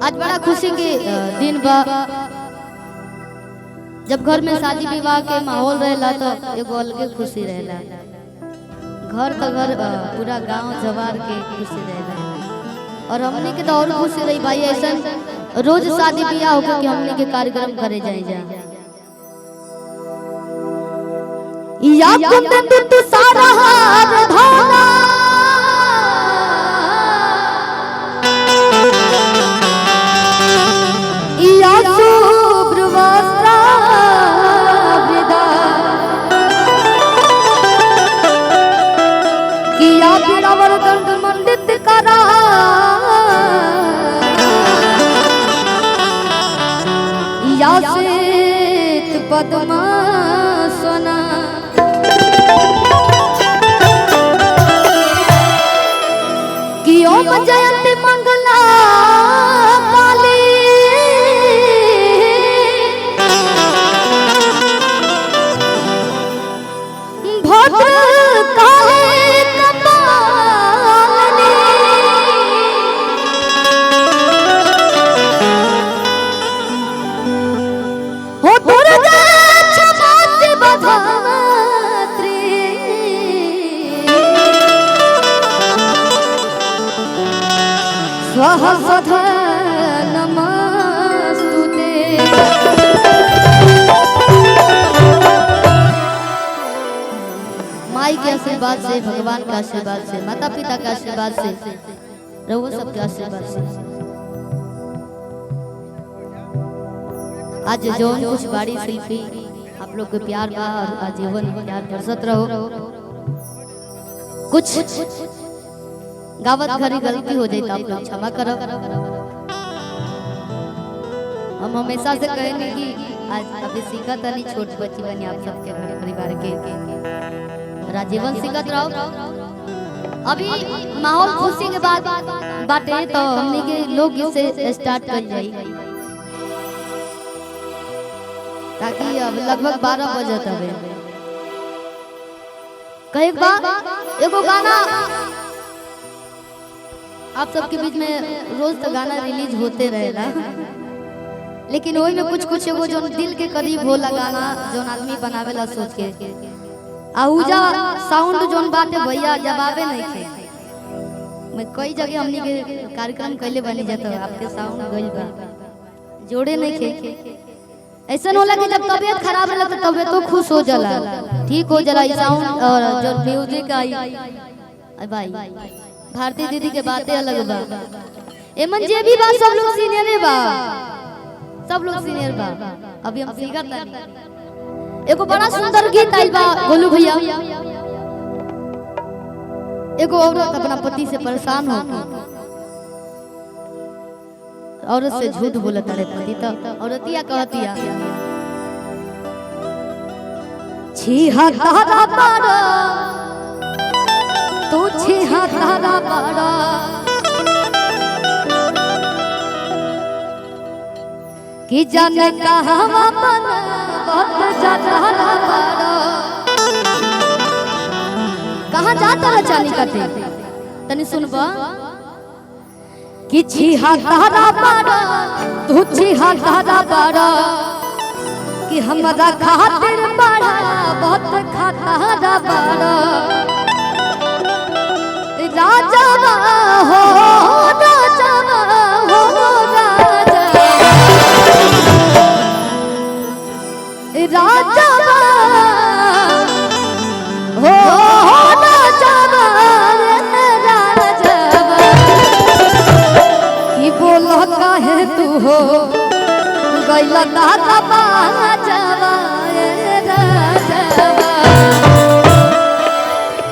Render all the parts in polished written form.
आज बड़ा खुशी के दिन बा। जब घर में शादी विवाह के माहौल रहेला तो एगो अलगे खुशी रहेला। घर तो घर पूरा गांव जवार के खुशी रहेला। और हमने के तो और खुशी रही भाई, ऐसा रोज शादी विवाह होके कि हमने के कार्यक्रम करे जाए जा। या कुंद तू सारा हार धारा या शुभ्र वस्त्र विदा किया बिरावर दंड मंडित करा या श्वेत पद्मासना कि ओम जयंती मंगला काली भद्र काली कपालिनी हो दुर्गा क्षमा शिवधात्री स्वाहा स्वधा नमस्तुते। माई के आशीर्वाद से, भगवान का आशीर्वाद से, माता पिता का आशीर्वाद से, रघु सबके आशीर्वाद से आज जौन कुछ बाड़ी शिल्पी आप लोग के प्यार बा और आजीवन प्यार बरसत रहो। कुछ गावत घरी गलती हो जाए तो आप लोग क्षमा करो। हम हमेशा से कहेंगे कि आज अभी सीखत नहीं, छोट बच्ची बनी आप सबके परिवार के राजीवन सीखत रहो। अभी माहौल खुशी के बाद बाटे तो हमने के लोग इसे स्टार्ट कर जाई ताकि अब लगभग 12 बजे तक कई बार एगो गाना आप सबके बीच में रोज तो गाना रिलीज होते रहेला, लेकिन वही में कुछ एगो जो दिल के करीब होला गाना जो आदमी बनावेला सोच के आउजा साउंड जोन बाटे भैया जवाबे नहीं थे। मैं कई जगह हमनी के कार्यक्रम कैले बनी जाता आपके साउंड गइल बा जोड़े नहीं थे। ऐसा होला कि जब तबीयत खराब रहला तो तबीयत तो खुश हो जाला, ठीक हो जाला। साउंड और जो म्यूजिक आई भाई भारती दीदी के बातें अलग बा। एमन जे भी बा सब लोग सीनियर बा, सब लोग सीनियर बा। अभी हम सीखत नहीं। एगो बड़ा सुंदर गीत आइल बा गोलू भैया। एगो औरत अपना पति से परेशान हो, औरत से झूठ बोलत रे पति, तो औरतिया कहतिया छिहा तारा पारा तू छिहा तारा पारा कि जाने कहां अपन बहुत ज्यादा पारा कहां जाता रे चाली कते तनी सुनबा कि छिहा तारा पारा तू छिहा तारा पारा कि हमरा खातिर बड़ा बहुत खाता पारा राजा हो राजा हो राजा राजा हो राजा राजा की बोल काहे तू हो गइला दादा बाजावा राजा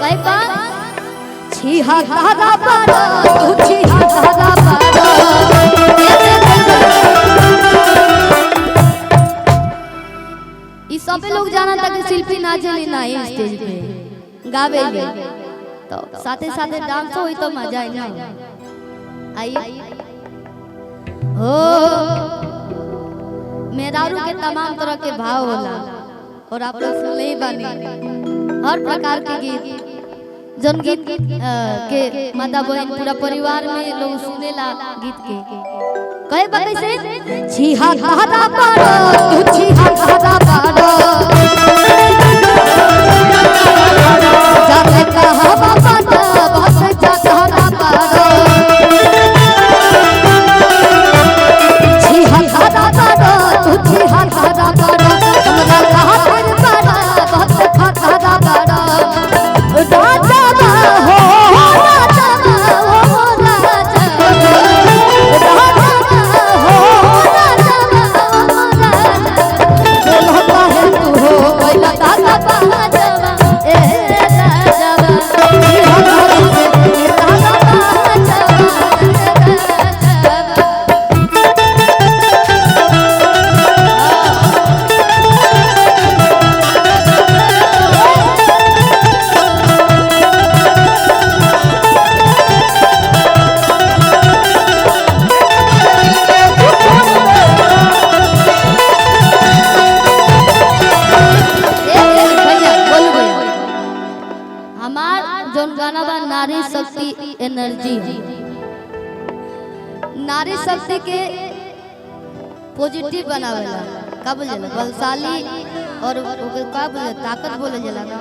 कई बार छिहा तारा पारा तू छिहा तारा पारा। ई सबे लोग जाना था कि शिल्पी नाचेली ना स्टेज पे गावेली तो साथे साथे डांस होई तो मजा आई ना। आई हो मेहरारू के तमाम तरह के भाव होला और आप लोग सुन ही बानी हर प्रकार के गीत जन गीत के माता बहन पूरा परिवार में लोग सुनेला गीत के कहे बा कैसे छिहा धारा पारो तू छिहा धारा पारो जाने कहा बाबा बस जा धारा पारो छिहा धारा पारो तू छिहा धारा पारो हमरा कहा फिर पारो बस खा धारा पारो राजा हो राजा हो राजा नारी शक्ति एनर्जी नारी शक्ति के पॉजिटिव बनावेला का बोलेला बलशाली और का बोले ताकत बोले जाला ना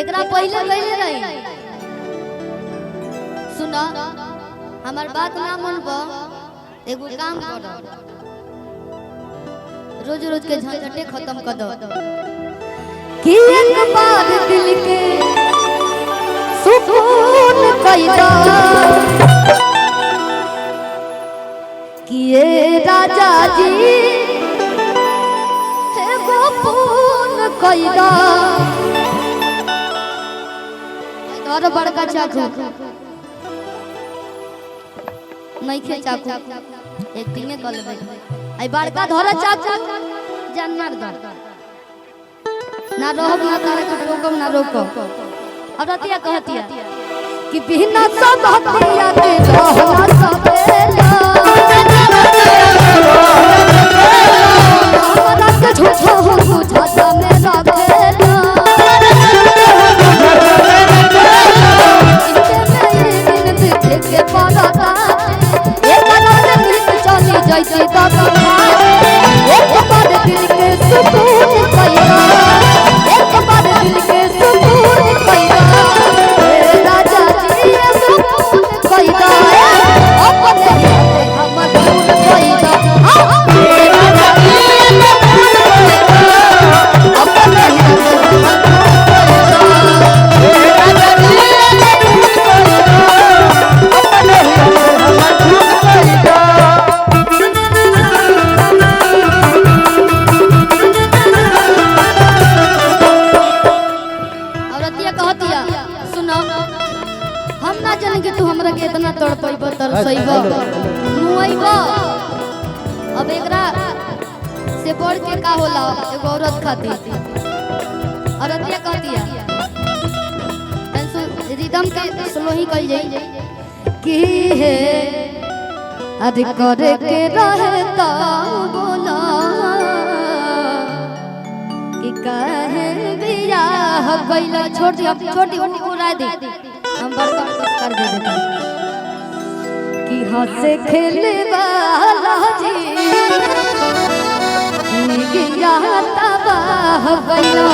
एकरा पहले कइले रही सुना हमार बात ना मनबो एगो काम करो रोज रोज के झंझटे खत्म कर दो कि एक बार दिल के सुकून कैदा किए राजा जी हे गोपून कैदा और बड़का चाकू नहीं खे चाकू एक्टिंग कर लेबे आई बड़का धरा चाकू जान मार दो ना रोक ना तारे के रोकम ना रोको और रतिया कहतिया कि बिना सब हतिया के रहना सवेला हमरा के झूठो हो बुझाता में रखेला इनके में दिन देखे के पड़ता एक रात दिन चली जैसे दबा एक बार दिल के सुकून कैला एक बार दिल के सुकून कैला राजा जी सुकून कैला अपने हाथे हम दूर कैला राजा जी अपने हाथे हम तू हमरा के इतना तड़पइबो तरसइबो मुइबो अब एकरा से बढ़ के का होला एगो औरत खातिर औरतिया कहतिया रिदम के स्लोही कह जाई कि है अरे करे के रहता बोला कि कहे बियाह कइला छोटी उड़ा दे हम बड़का कर दे देते कि हंसे खेले वाला जी निगिया तबाह गइला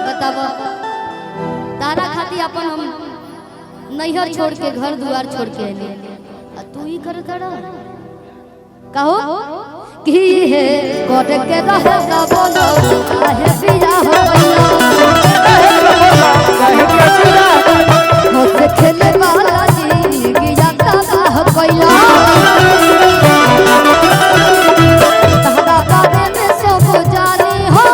बताबो तारा खाती अपन हम नैहर छोड़ के घर द्वार छोड़ के आइले आ तू ही कर करा कहो कि है कोट के रहता बोलो काहे बियाह गइला हंस खेले वाला जी गिया तबाह कइला तहरा बारे में सब जानी हो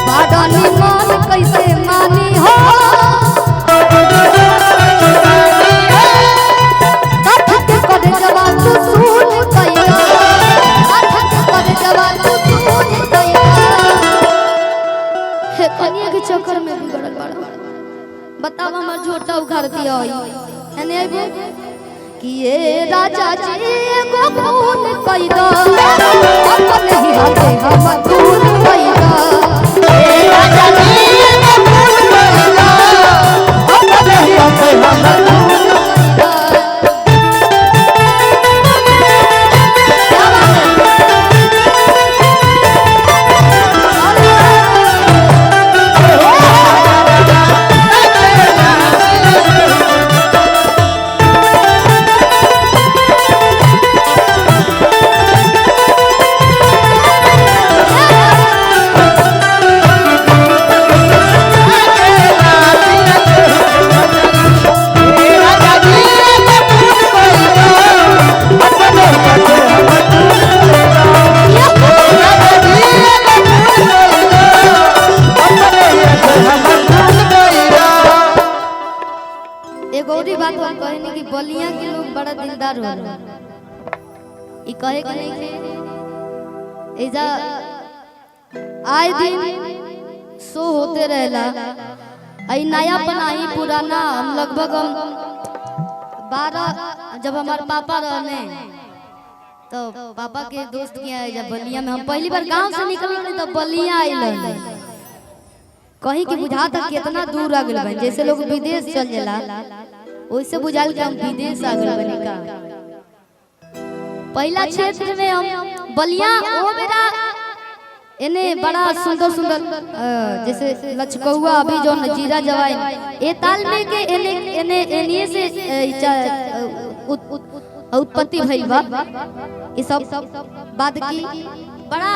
बादानी मान कैसे मानी हो कथक करे जवान तू सुन कइला कथक करे जवान तू सुन कइला कनिया के चक्कर में बिगड़ल बड़ा बताव हमर झोटा उखाड़ दिया होई एने आइबो कि ये राजा जी को खून कैदा अपन ही हाथे हम खून कैदा ये राजा जी को खून कैदा अपन ही हाथे हम खून कैदा। बलिया के लोग बड़ा दिलदार होला ई कहे के नहीं एजा आए दिन शो होते रहेला आई नया बनाई पुराना हम लगभग हम 12 जब हमारे पापा रहने तो पापा के दोस्त के आए जब बलिया में हम पहली बार गांव से निकलने तो बलिया आइल कहीं के बुझाता कितना दूर आ गइल जैसे लोग विदेश चल जाला वैसे बुझाल के हम विदेश आ गए बने का पहला क्षेत्र में हम बलिया वो मेरा एने बड़ा सुंदर सुंदर जैसे लचकौआ अभी जो जीरा जवाई ए ताल में के एने एने एनिए से उत्पत्ति भइल बा ये सब बात की बड़ा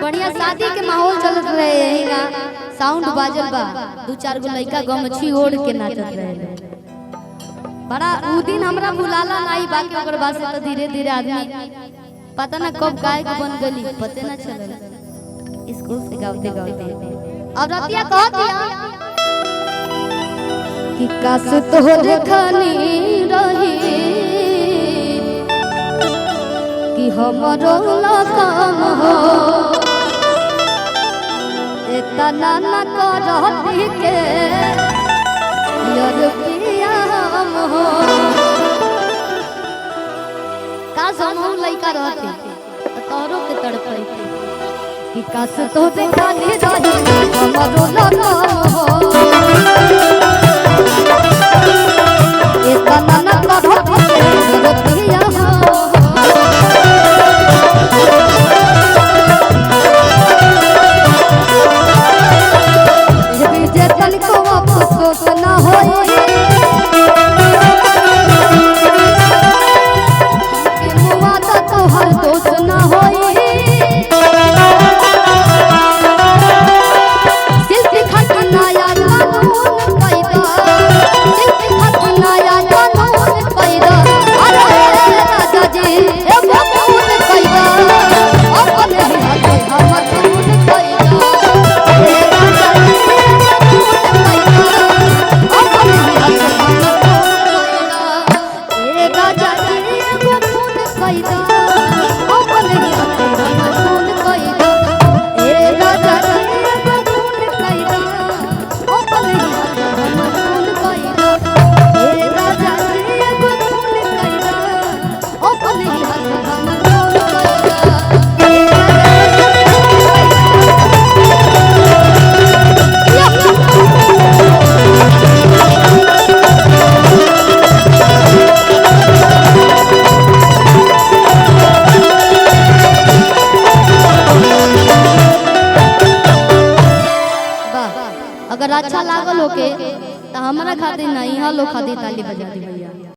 बढ़िया शादी के माहौल चलत रहे यही ना साउंड बाजल बा दो चार गो लड़का गमछी ओढ़ के नाचत रहे बड़ा उ दिन हमरा बुलाला नहीं बाकी ओकर बाद से तो धीरे धीरे आदमी पता ना कब गायक बन गली पते ना चलल स्कूल से गाते गाते अब रतिया कह दिया कि काश तोहरे खानी रही कि हमरो काम हो इतना ना करती के यार का समूह लइका रहते तोरो के तड़पई कि काश तो देखा ले रही हमरो लगन हो इतना ना करती रतिया हो ये जे तन को अफसोस ना होई अगर अच्छा लागल होके तो हमारा खातिर नहीं हलो खातिर ताली बजा दी भैया।